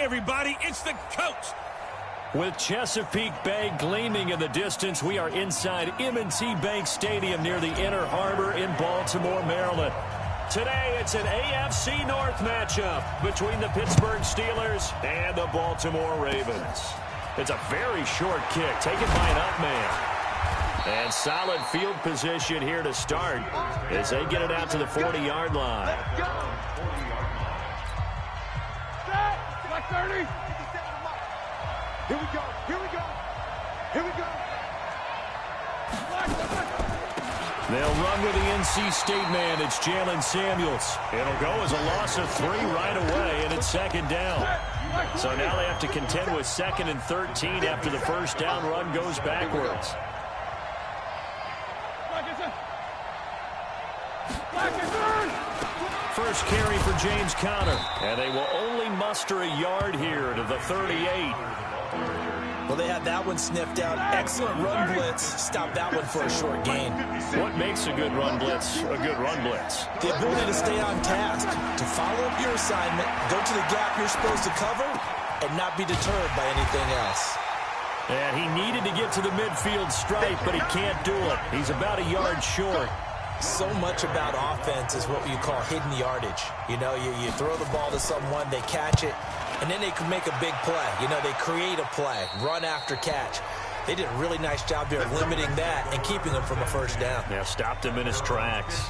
Hey, everybody, it's the coach. With Chesapeake Bay gleaming in the distance, we are inside M&T Bank Stadium near the Inner Harbor in Baltimore, Maryland. Today, it's an AFC North matchup between the Pittsburgh Steelers and the Baltimore Ravens. It's a very short kick taken by an up man. And solid field position here to start as they get it out to the 40-yard line. Like 30. Here we go. Here we go. Here we go. They'll run with the NC State man. It's Jalen Samuels. It'll go as a loss of 3 right away, and it's second down. So now they have to contend with 2nd and 13 after the first down run goes backwards. First carry for James Conner, and they will only muster a yard here to the 38. Well, they had that one sniffed out. Excellent run blitz. Stop that one for a short gain. What makes a good run blitz a good run blitz? The ability to stay on task, to follow up your assignment, go to the gap you're supposed to cover, and not be deterred by anything else. And he needed to get to the midfield stripe, but he can't do it. He's about a yard short. So much about offense is what you call hidden yardage. You know, you throw the ball to someone, they catch it, and then they can make a big play. You know, they create a play, run after catch. They did a really nice job there limiting that and keeping him from a first down. Yeah, stopped him in his tracks.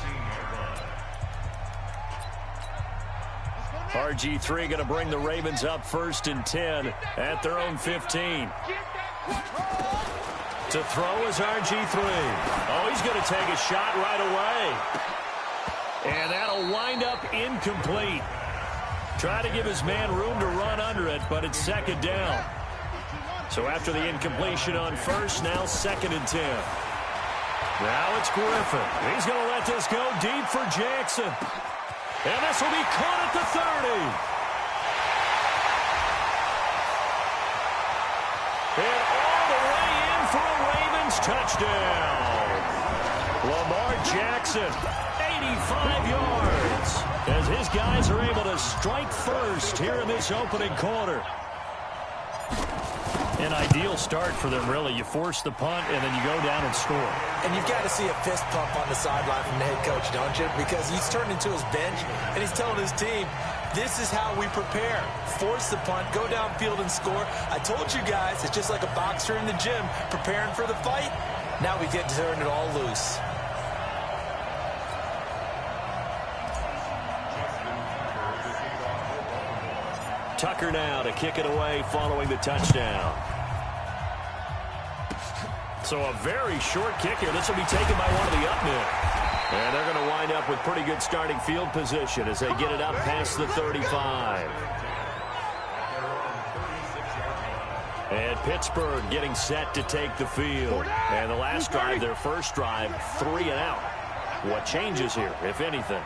RG3 going to bring the Ravens up 1st and 10 at their own 15. To throw is RG3. Oh, he's going to take a shot right away. And that'll wind up incomplete. Try to give his man room to run under it, but it's second down. So after the incompletion on first, now 2nd and 10. Now it's Griffin. He's going to let this go deep for Jackson. And this will be caught at the 30. And all the way in for a Ravens touchdown. Lamar Jackson, 85 yards, as his guys are able to strike first here in this opening quarter. An ideal start for them, really. You force the punt, and then you go down and score. And you've got to see a fist pump on the sideline from the head coach, don't you? Because he's turned into his bench, and he's telling his team, this is how we prepare. Force the punt, go downfield and score. I told you guys, it's just like a boxer in the gym preparing for the fight. Now we get to turn it all loose. Tucker now to kick it away following the touchdown. So a very short kick here. This will be taken by one of the up men. And they're going to wind up with pretty good starting field position as they get it up past the 35. And Pittsburgh getting set to take the field. And the last drive, their first drive, 3 and out. What changes here, if anything?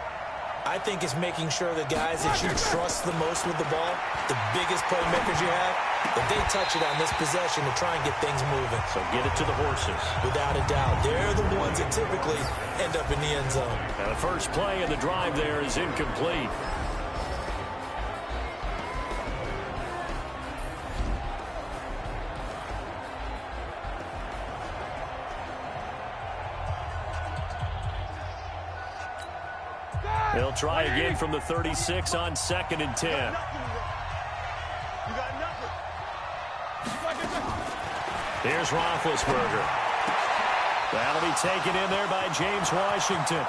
I think it's making sure the guys that you trust the most with the ball, the biggest playmakers you have, that they touch it on this possession to try and get things moving. So get it to the horses. Without a doubt. They're the ones that typically end up in the end zone. And the first play of the drive there is incomplete. They'll try again from the 36 on 2nd and 10. Here's Roethlisberger. That'll be taken in there by James Washington.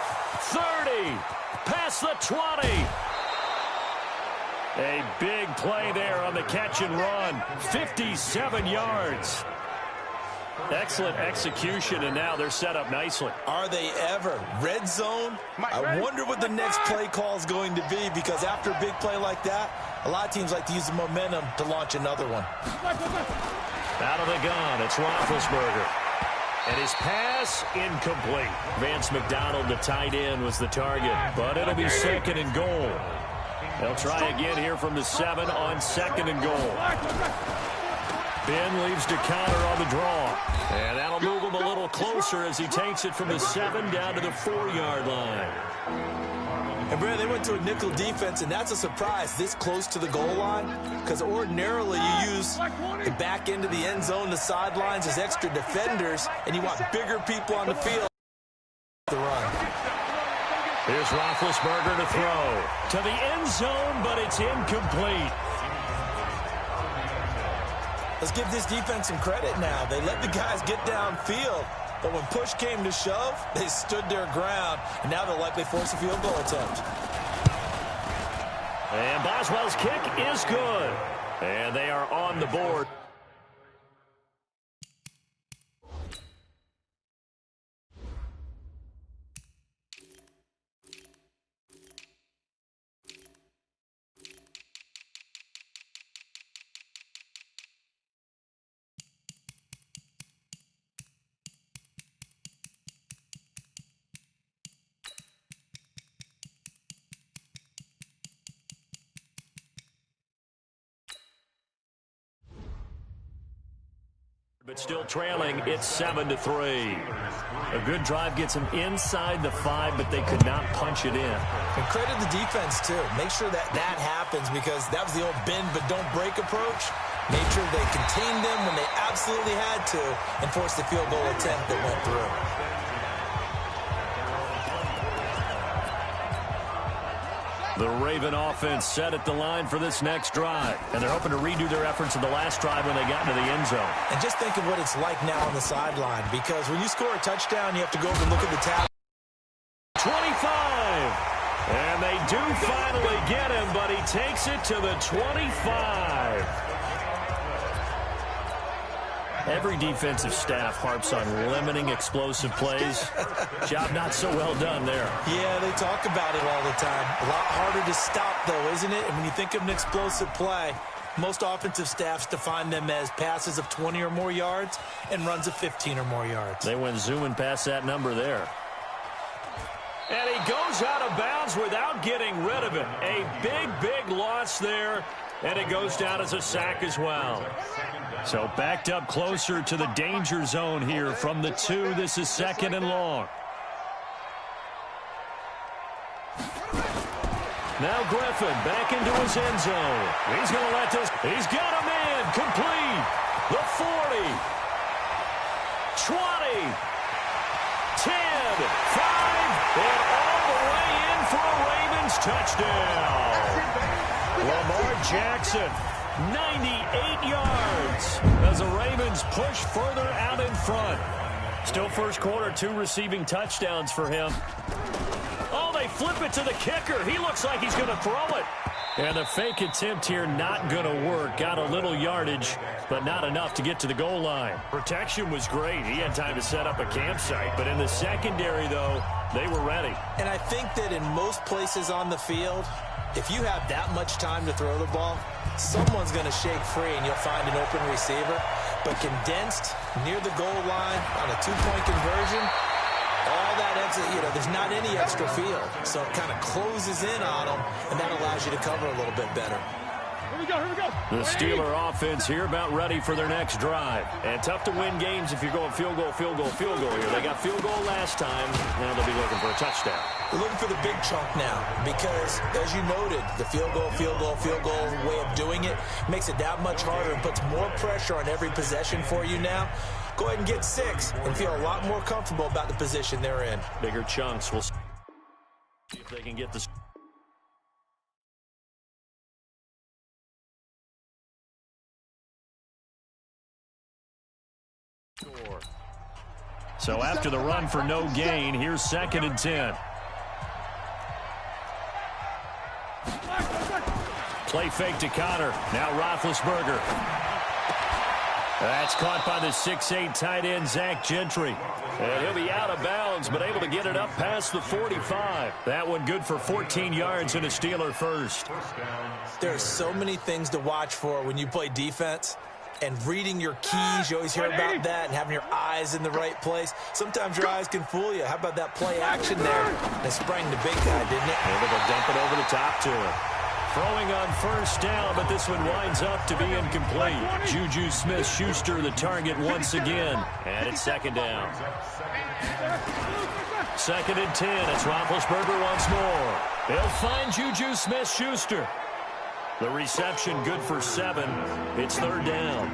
30, past the 20. A big play there on the catch and run. 57 yards. Excellent execution, and now they're set up nicely. Are they ever? Red zone? I wonder what the next play call is going to be, because after a big play like that, a lot of teams like to use the momentum to launch another one. Out of the gun, it's Roethlisberger. And his pass, incomplete. Vance McDonald, the tight end, was the target, but it'll be 2nd and goal. They'll try again here from the 7 on 2nd and goal. Ben leaves DeConner on the draw. And that'll move him a little closer as he takes it from the 7 down to the 4-yard line. And, Brad, they went to a nickel defense, and that's a surprise this close to the goal line, because ordinarily you use the back end of the end zone, the sidelines as extra defenders, and you want bigger people on the field to run. Here's Roethlisberger to throw. To the end zone, but it's incomplete. Let's give this defense some credit now. They let the guys get downfield, but when push came to shove, they stood their ground, and now they'll likely force a field goal attempt. And Boswell's kick is good. And they are on the board. But still trailing, it's 7-3. A good drive gets them inside the 5, but they could not punch it in. And credit the defense, too. Make sure that happens, because that was the old bend but don't break approach. Made sure they contained them when they absolutely had to and forced the field goal attempt that went through. The Raven offense set at the line for this next drive. And they're hoping to redo their efforts in the last drive when they got into the end zone. And just think of what it's like now on the sideline, because when you score a touchdown, you have to go over and look at the tab. 25. And they do finally get him, but he takes it to the 25. Every defensive staff harps on limiting explosive plays. Job not so well done there. Yeah, they talk about it all the time. A lot harder to stop, though, isn't it? And when you think of an explosive play, most offensive staffs define them as passes of 20 or more yards and runs of 15 or more yards. They went zooming past that number there. And he goes out of bounds without getting rid of it. A big, big loss there, and it goes down as a sack as well. So backed up closer to the danger zone here from the 2. This is 2nd and long. Now Griffin back into his end zone. He's going to let this. He's got him in. Complete. The 40. 20. 10. 5. And all the way in for a Ravens touchdown. Lamar Jackson. 98 yards as the Ravens push further out in front. Still first quarter, 2 receiving touchdowns for him. Oh, they flip it to the kicker. He looks like he's going to throw it. And the fake attempt here not going to work. Got a little yardage, but not enough to get to the goal line. Protection was great. He had time to set up a campsite. But in the secondary, though, they were ready. And I think that in most places on the field, if you have that much time to throw the ball, someone's going to shake free and you'll find an open receiver. But condensed near the goal line on a 2-point conversion, all that extra, there's not any extra field. So it kind of closes in on them, and that allows you to cover a little bit better. Here we go, here we go. The Steeler offense here about ready for their next drive. And tough to win games if you're going field goal, field goal, field goal here. They got field goal last time. Now they'll be looking for a touchdown. They're looking for the big chunk now because, as you noted, the field goal way of doing it makes it that much harder and puts more pressure on every possession for you now. Go ahead and get 6 and feel a lot more comfortable about the position they're in. Bigger chunks. We'll see if they can get this. So after the run for no gain, here's 2nd and 10. Play fake to Connor. Now Roethlisberger. That's caught by the 6'8" tight end, Zach Gentry. And he'll be out of bounds, but able to get it up past the 45. That one good for 14 yards and a Steeler first. There are so many things to watch for when you play defense. And reading your keys, you always hear about that, and having your eyes in the right place. Sometimes your eyes can fool you. How about that play action there? They sprang the big guy, didn't it? Able to dump it over the top to him. Throwing on first down, but this one winds up to be incomplete. Juju Smith-Schuster the target once again. And it's second down. Second and 10. It's Roethlisberger once more. They'll find Juju Smith-Schuster. The reception good for 7. It's third down.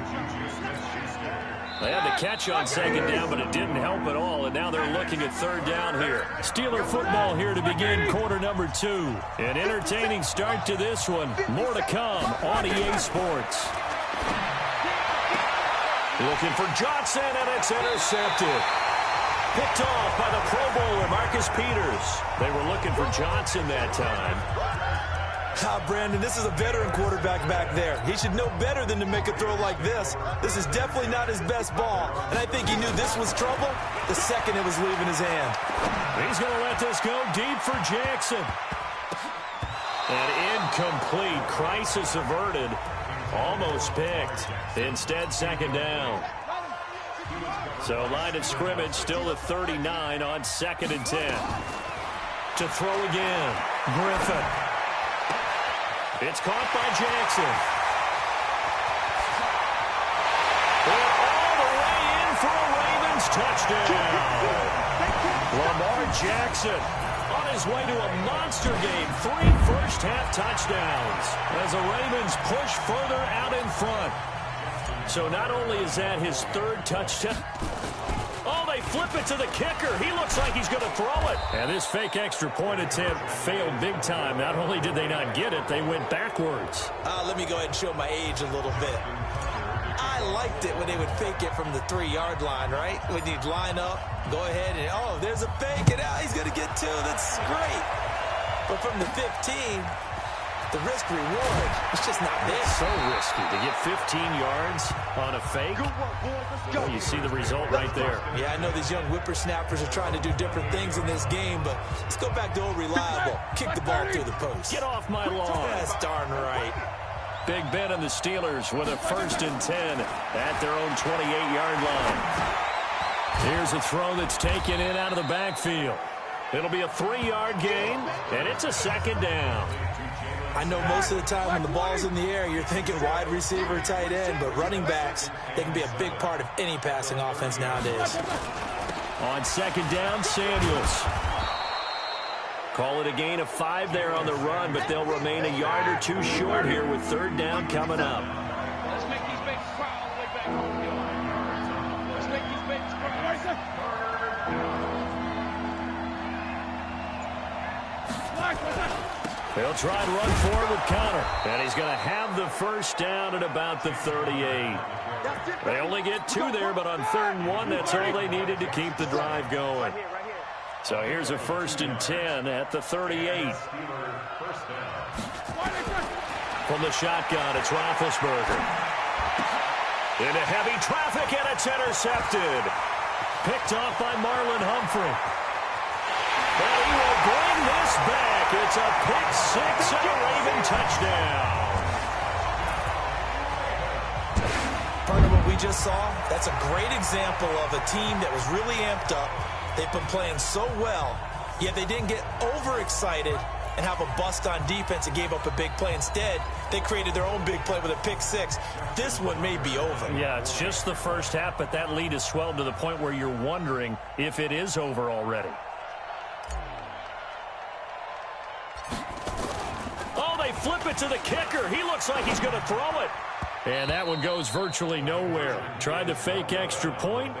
They had the catch on second down, but it didn't help at all, and now they're looking at third down here. Steeler football here to begin quarter number 2. An entertaining start to this one. More to come on EA Sports. Looking for Johnson, and it's intercepted. Picked off by the Pro Bowler, Marcus Peters. They were looking for Johnson that time. Brandon, this is a veteran quarterback back there. He should know better than to make a throw like this. This is definitely not his best ball, and I think he knew this was trouble the second it was leaving his hand. He's going to let this go deep for Jackson. An incomplete. Crisis averted. Almost picked. Instead, second down. So line of scrimmage still at 39 on second and 10. To throw again. Griffin. It's caught by Jackson. And all the way in for a Ravens touchdown. Lamar Jackson on his way to a monster game. 3 first-half touchdowns as the Ravens push further out in front. So not only is that his third touchdown. Oh, they flip it to the kicker. He looks like he's going to throw it. And this fake extra point attempt failed big time. Not only did they not get it, they went backwards. Let me go ahead and show my age a little bit. I liked it when they would fake it from the 3-yard line, right? When you'd line up, go ahead and, oh, there's a fake, and now he's going to get 2. That's great. But from the 15, the risk-reward, it's just not there. So risky to get 15 yards on a fake. Well, you see the result right there. Yeah, I know these young whippersnappers are trying to do different things in this game, but let's go back to old reliable. Kick the ball through the post. Get off my lawn. That's darn right. Big Ben and the Steelers with a first and 10 at their own 28-yard line. Here's a throw that's taken in out of the backfield. It'll be a 3-yard gain, and it's a second down. I know most of the time when the ball's in the air, you're thinking wide receiver, tight end, but running backs, they can be a big part of any passing offense nowadays. On second down, Samuels. Call it a gain of 5 there on the run, but they'll remain a yard or 2 short here with third down coming up. Let's make these babies cry all the way back home. Let's make these babies cry. Right, sir? They'll try and run forward with Connor. And he's going to have the first down at about the 38. They only get 2 there, but on third and 1, that's all they needed to keep the drive going. So here's a first and 10 at the 38. From the shotgun, it's Roethlisberger. Into heavy traffic, and it's intercepted. Picked off by Marlon Humphrey. And he will bring this back. It's a pick-6 and a Raven touchdown. Part of what we just saw, that's a great example of a team that was really amped up. They've been playing so well, yet they didn't get overexcited and have a bust on defense and gave up a big play. Instead, they created their own big play with a pick-6. This one may be over. Yeah, it's just the first half, but that lead has swelled to the point where you're wondering if it is over already. Oh, they flip it to the kicker. He looks like he's going to throw it. And that one goes virtually nowhere. Tried to fake extra point,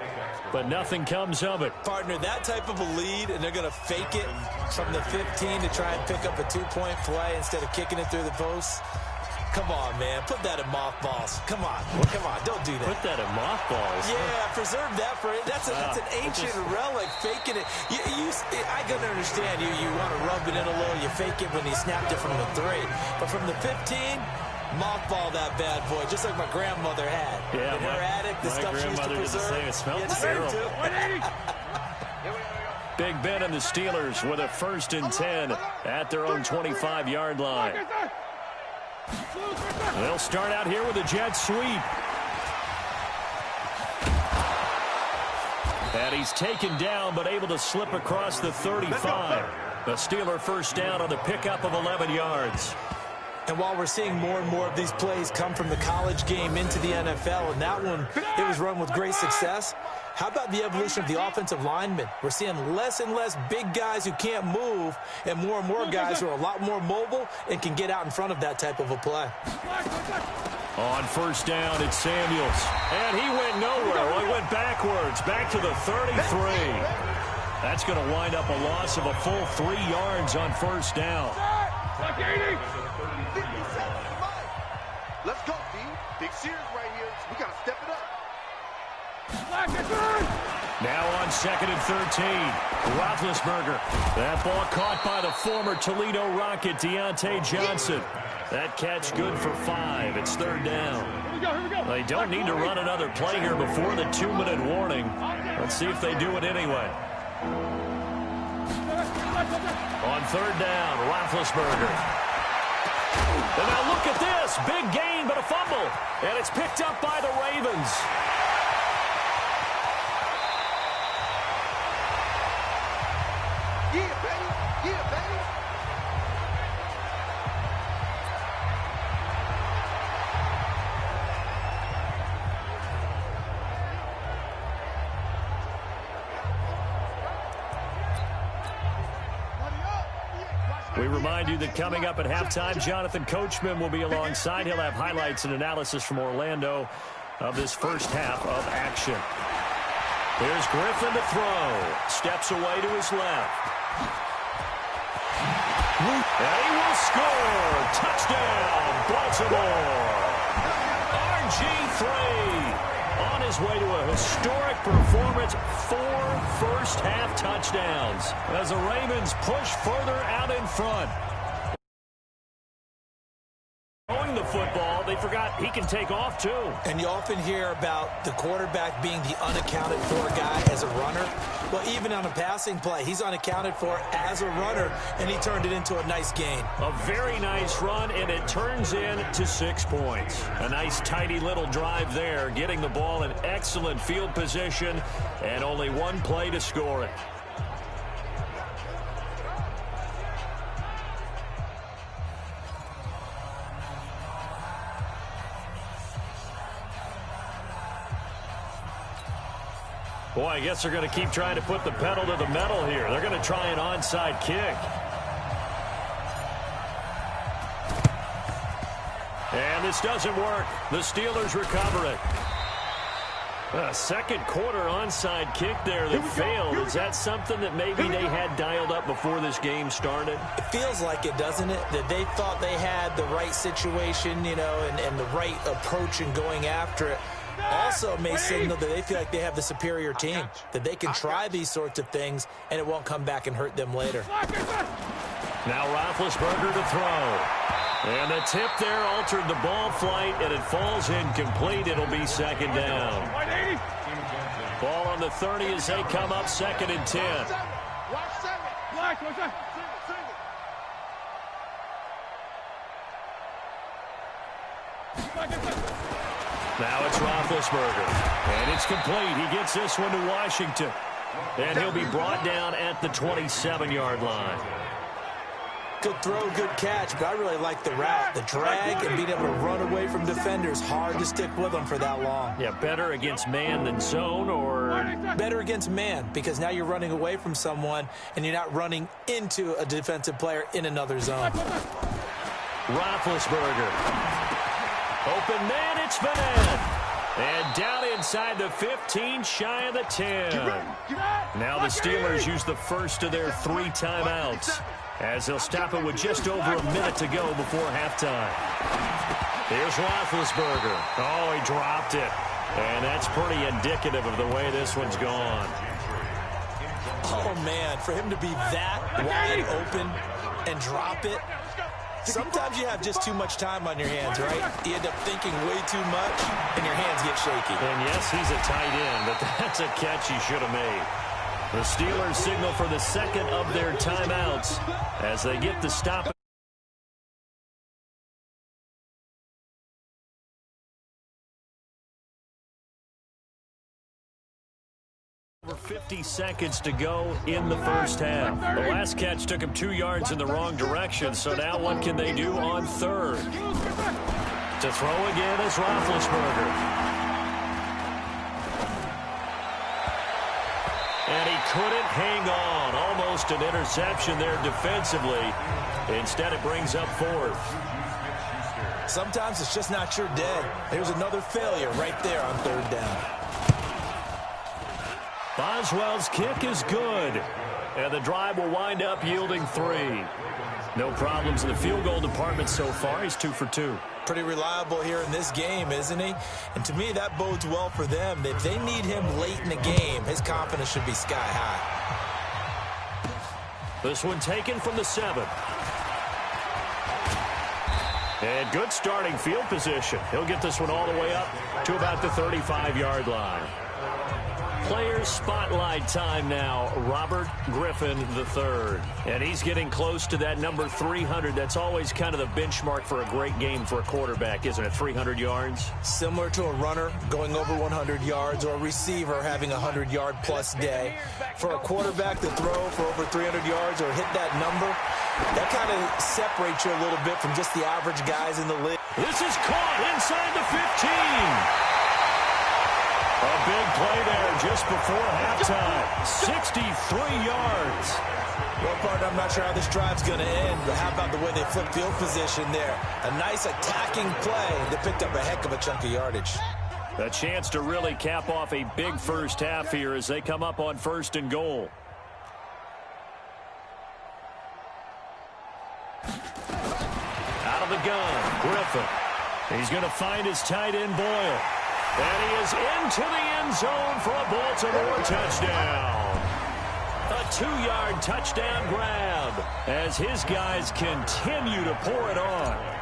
but nothing comes of it. Partner, that type of a lead, and they're going to fake it from the 15 to try and pick up a 2-point play instead of kicking it through the post. Come on, man. Put that in mothballs. Come on. Come on. Don't do that. Put that in mothballs? Yeah, preserve that for it. That's an ancient relic, faking it. I can understand you want to rub it in a little. You fake it when he snapped it from the 3. But from the 15, mothball that bad boy, just like my grandmother had. Yeah, in her attic, the stuff she used to preserve. It smelled terrible. Big Ben and the Steelers with a first and 10 at their own 25-yard line. They'll start out here with a jet sweep. And he's taken down, but able to slip across the 35. The Steeler first down on the pickup of 11 yards. And while we're seeing more and more of these plays come from the college game into the NFL, and that one, it was run with great success, how about the evolution of the offensive linemen? We're seeing less and less big guys who can't move and more guys who are a lot more mobile and can get out in front of that type of a play. On first down, it's Samuels. And he went nowhere. Well, he went backwards, back to the 33. That's going to wind up a loss of a full 3 yards on first down. Let's go, D. Big series right here. We got to step it up. Now on 2nd and 13. Roethlisberger. That ball caught by the former Toledo Rocket, Deontay Johnson. That catch good for 5. It's 3rd down. They don't need to run another play here before the 2-minute warning. Let's see if they do it anyway. On 3rd down, Roethlisberger. And now look at this. Big gain, but a fumble. And it's picked up by the Ravens. Yeah, baby. Yeah, baby. We remind you that coming up at halftime, Jonathan Coachman will be alongside. He'll have highlights and analysis from Orlando of this first half of action. Here's Griffin to throw. Steps away to his left. And he will score. Touchdown, Baltimore. RG3 on his way to a historic performance. 4 first-half touchdowns as the Ravens push further out in front. Throwing the football, they forgot he can take off too. And you often hear about the quarterback being the unaccounted for guy as a runner. Well, even on a passing play, he's unaccounted for as a runner, and he turned it into a nice gain. A very nice run, and it turns into 6 points. A nice, tidy little drive there, getting the ball in excellent field position, and only 1 play to score it. Boy, I guess they're going to keep trying to put the pedal to the metal here. They're going to try an onside kick. And this doesn't work. The Steelers recover it. A second quarter onside kick there that failed. Is that something that maybe they had dialed up before this game started? It feels like it, doesn't it? That they thought they had the right situation, you know, and the right approach in going after it. Also may signal that they feel like they have the superior team, that they can try these sorts of things and it won't come back and hurt them later. Now Roethlisberger to throw. And the tip there altered the ball flight, and it falls incomplete. It'll be 2nd down. Ball on the 30 as they come up 2nd and 10. Now it's Roethlisberger. And it's complete. He gets this one to Washington. And he'll be brought down at the 27-yard line. Good throw, good catch, but I really like the route. The drag and being able to run away from defenders. Hard to stick with them for that long. Yeah, better against man than zone, or? Better against man, because now you're running away from someone and you're not running into a defensive player in another zone. Roethlisberger. Open man, it's Van. And down inside the 15, shy of the 10. Now the Steelers use the first of their 3 timeouts, as they'll stop it with just over a minute to go before halftime. Here's Roethlisberger. Oh, he dropped it. And that's pretty indicative of the way this one's gone. Oh, man, for him to be that wide open and drop it. Sometimes you have just too much time on your hands, right? You end up thinking way too much, and your hands get shaky. And yes, he's a tight end, but that's a catch he should have made. The Steelers signal for the second of their timeouts as they get the stop. over 50 seconds to go in the first half. The last catch took him 2 yards in the wrong direction, so now what can they do on third? To throw again is Roethlisberger. And he couldn't hang on. Almost an interception there defensively. Instead, it brings up fourth. Sometimes it's just not your day. There's another failure right there on third down. Boswell's kick is good. And the drive will wind up yielding 3. No problems in the field goal department so far. He's 2 for 2. Pretty reliable here in this game, isn't he? And to me, that bodes well for them. If they need him late in the game, his confidence should be sky high. This one taken from the 7. And good starting field position. He'll get this one all the way up to about the 35-yard line. Players spotlight time now. Robert Griffin III. And he's getting close to that number 300. That's always kind of the benchmark for a great game for a quarterback, isn't it? 300 yards? Similar to a runner going over 100 yards or a receiver having a 100-yard-plus day. For a quarterback to throw for over 300 yards or hit that number, that kind of separates you a little bit from just the average guys in the league. This is caught inside the 15. A big play there just before halftime. 63 yards. Well, partner, I'm not sure how this drive's going to end, but how about the way they flip field position there? A nice attacking play. They picked up a heck of a chunk of yardage. A chance to really cap off a big first half here as they come up on 1st and goal. Out of the gun, Griffin. He's going to find his tight end, Boyle. And he is into the end zone for a Baltimore touchdown. A 2-yard touchdown grab as his guys continue to pour it on.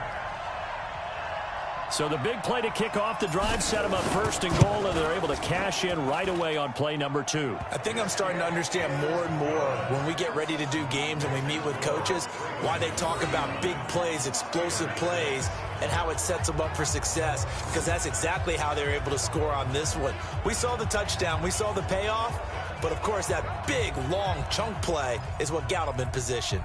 So the big play to kick off the drive set them up 1st and goal, and they're able to cash in right away on play number 2. I think I'm starting to understand more and more when we get ready to do games and we meet with coaches why they talk about big plays, explosive plays, and how it sets them up for success, because that's exactly how they're able to score on this one. We saw the touchdown. We saw the payoff. But, of course, that big, long chunk play is what got them in position.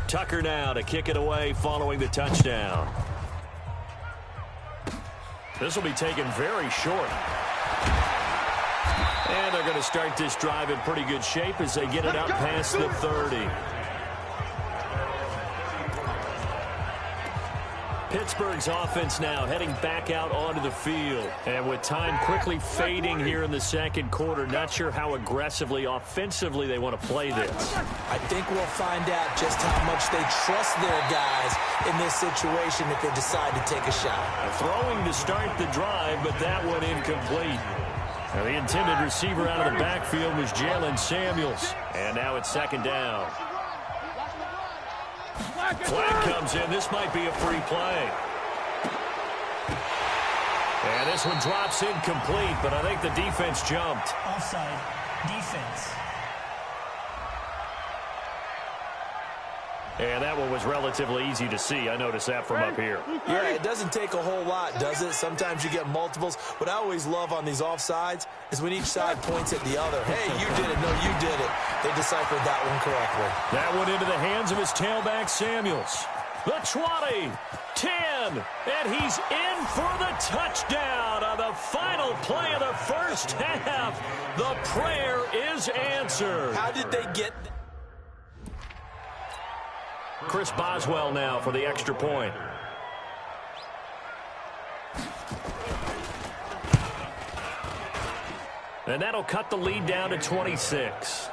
Tucker now to kick it away following the touchdown. This will be taken very short. And they're going to start this drive in pretty good shape as they get it out past the 30. Pittsburgh's offense now heading back out onto the field. And with time quickly fading here in the second quarter, not sure how aggressively, offensively they want to play this. I think we'll find out just how much they trust their guys in this situation if they decide to take a shot. Throwing to start the drive, but that one incomplete. Now the intended receiver out of the backfield was Jalen Samuels. And now it's 2nd down. Flag comes in. This might be a free play. And this one drops incomplete, but I think the defense jumped. Offside. Defense. And that one was relatively easy to see. I noticed that from up here. Yeah, it doesn't take a whole lot, does it? Sometimes you get multiples. What I always love on these offsides is when each side points at the other. Hey, you did it. No, you did it. They deciphered that one correctly. That one into the hands of his tailback, Samuels. The 20, 10, and he's in for the touchdown on the final play of the first half. The prayer is answered. How did they get... Chris Boswell now for the extra point. And that'll cut the lead down to 26.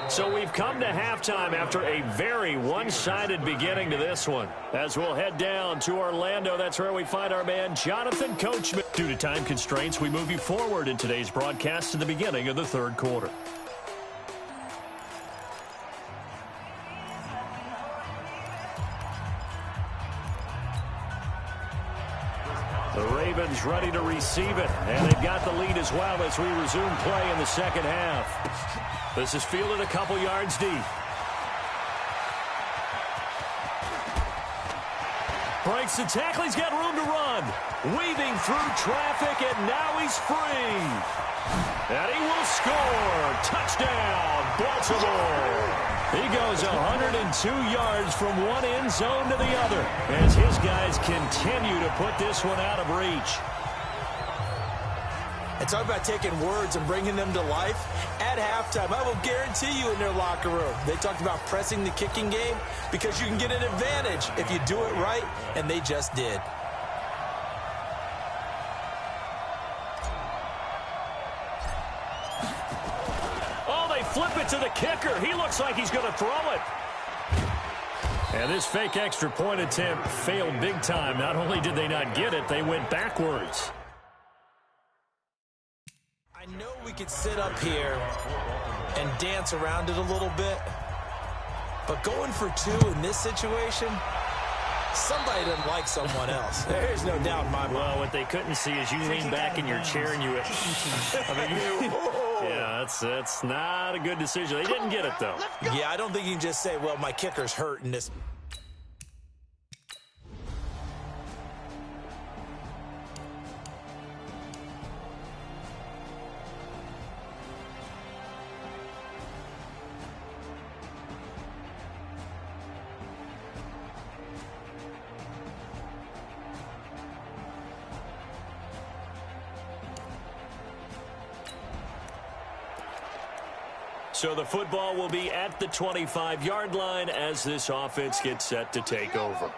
So we've come to halftime after a very one-sided beginning to this one. As we'll head down to Orlando, that's where we find our man Jonathan Coachman. Due to time constraints, we move you forward in today's broadcast to the beginning of the third quarter. Ravens ready to receive it. And they've got the lead as well as we resume play in the second half. This is fielded a couple yards deep. Breaks the tackle. He's got room to run. Weaving through traffic, and now he's free. And he will score. Touchdown, Baltimore. He goes 102 yards from one end zone to the other as his guys continue to put this one out of reach. And talk about taking words and bringing them to life. At halftime, I will guarantee you in their locker room, they talked about pressing the kicking game because you can get an advantage if you do it right, and they just did. Flip it to the kicker. He looks like he's going to throw it. And this fake extra point attempt failed big time. Not only did they not get it, they went backwards. I know we could sit up here and dance around it a little bit, but going for two in this situation, somebody doesn't like someone else. There's no doubt in my mind. Well, what they couldn't see is you lean back in your chair and you... Yeah, that's not a good decision. They didn't get it, though. Yeah, I don't think you can just say, well, my kicker's hurt in this. So the football will be at the 25-yard line as this offense gets set to take over.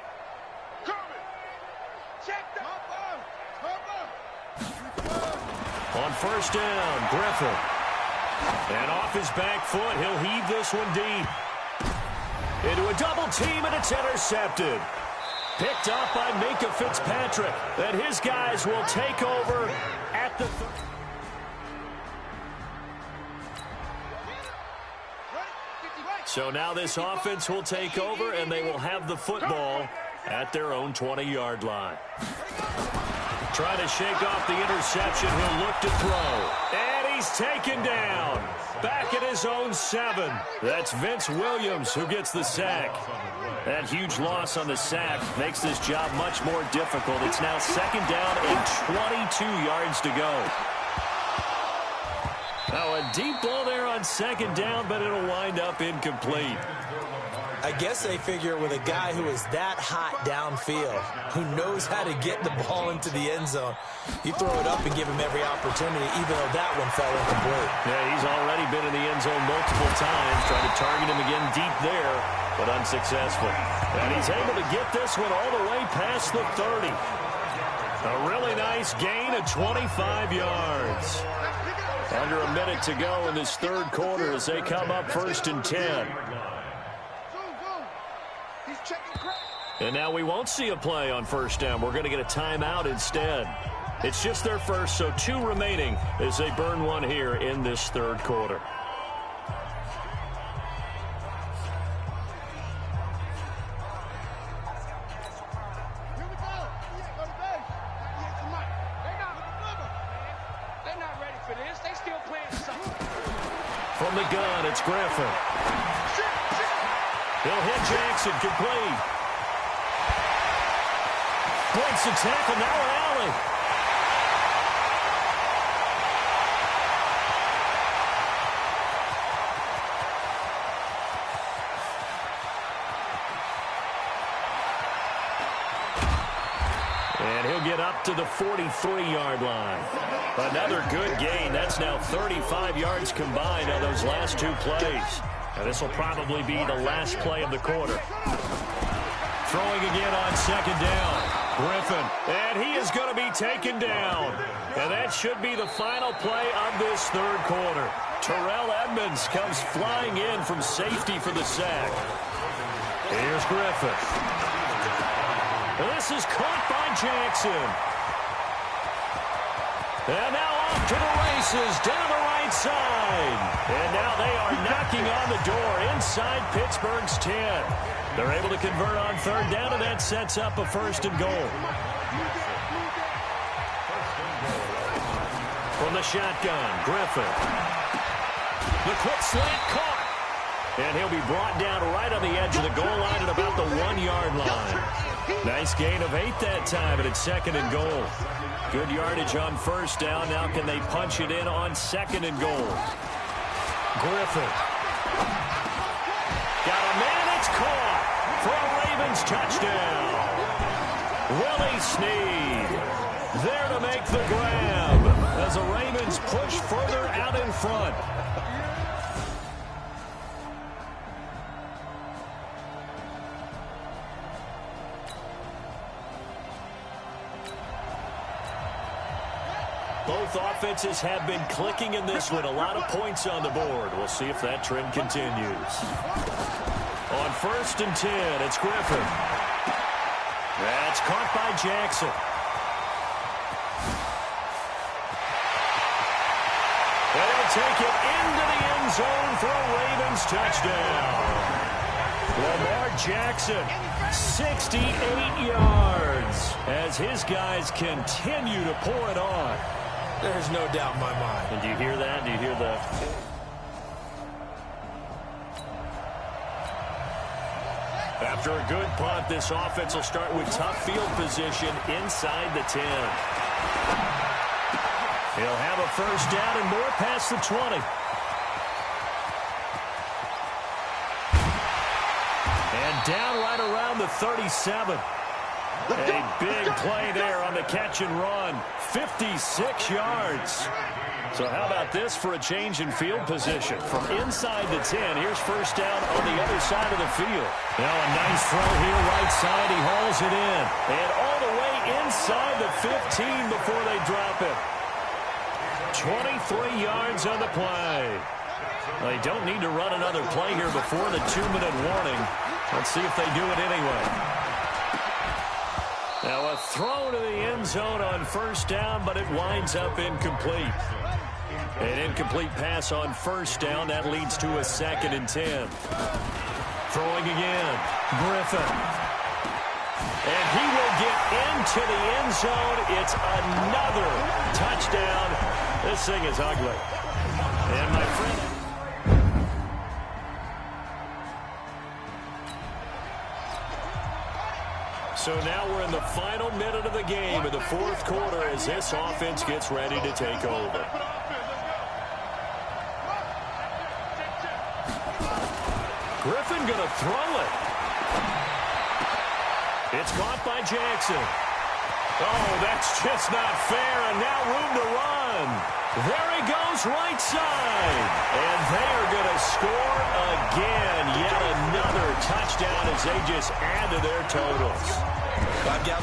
On first down, Griffin. And off his back foot, he'll heave this one deep. Into a double team, and it's intercepted. Picked up by Minka Fitzpatrick. And his guys will take over at the... So now this offense will take over, and they will have the football at their own 20-yard line. Trying to shake off the interception. He'll look to throw. And he's taken down. Back at his own 7. That's Vince Williams who gets the sack. That huge loss on the sack makes this job much more difficult. It's now second down and 22 yards to go. Now a deep ball there on second down, but it'll wind up incomplete. I guess they figure with a guy who is that hot downfield, who knows how to get the ball into the end zone, you throw it up and give him every opportunity, even though that one fell incomplete. Yeah, he's already been in the end zone multiple times, trying to target him again deep there, but unsuccessful. And he's able to get this one all the way past the 30. A really nice gain of 25 yards. Under a minute to go in this third quarter as they come up first and 10. And now we won't see a play on first down. We're going to get a timeout instead. It's just their first, so 2 remaining as they burn one here in this third quarter. From the gun, it's Griffin. He'll hit Jackson, complete. Breaks the tackle, now an alley. And he'll get up to the 43-yard line. Another good gain. That's now 35 yards combined on those last 2 plays. And this will probably be the last play of the quarter. Throwing again on second down. Griffin. And he is going to be taken down. And that should be the final play of this third quarter. Terrell Edmonds comes flying in from safety for the sack. Here's Griffin. This is caught by Jackson. And now off to the races, down the right side. And now they are knocking on the door inside Pittsburgh's 10. They're able to convert on third down, and that sets up a first and goal. From the shotgun, Griffin. The quick slant caught. And he'll be brought down right on the edge of the goal line at about the 1-yard line. Nice gain of 8 that time, and it's 2nd and goal. Good yardage on first down. Now can they punch it in on 2nd and goal? Griffin. Got a man, it's caught for a Ravens touchdown. Willie Snead there to make the grab as the Ravens push further out in front. Both offenses have been clicking in this one. A lot of points on the board. We'll see if that trend continues. On 1st and 10, it's Griffin. That's caught by Jackson. And he'll take it into the end zone for a Ravens touchdown. Lamar Jackson, 68 yards as his guys continue to pour it on. There's no doubt in my mind. And do you hear that? Do you hear the... After a good punt, this offense will start with tough field position inside the 10. He'll have a first down and more past the 20. And down right around the 37. A big play there on the catch and run. 56 yards. So how about this for a change in field position? From inside the 10, here's first down on the other side of the field. Now a nice throw here, right side. He hauls it in. And all the way inside the 15 before they drop it. 23 yards on the play. They don't need to run another play here before the 2-minute warning. Let's see if they do it anyway. Now a throw to the end zone on first down, but it winds up incomplete. An incomplete pass on first down. That leads to a 2nd and 10. Throwing again. Griffin. And he will get into the end zone. It's another touchdown. This thing is ugly. And my friend... So now we're in the final minute of the game in the 4th quarter as this offense gets ready to take over. Griffin going to throw it. It's caught by Jackson. Oh, that's just not fair, and now room to run. There he goes right side. And they are going to score again. Yet another touchdown as they just add to their totals. I've got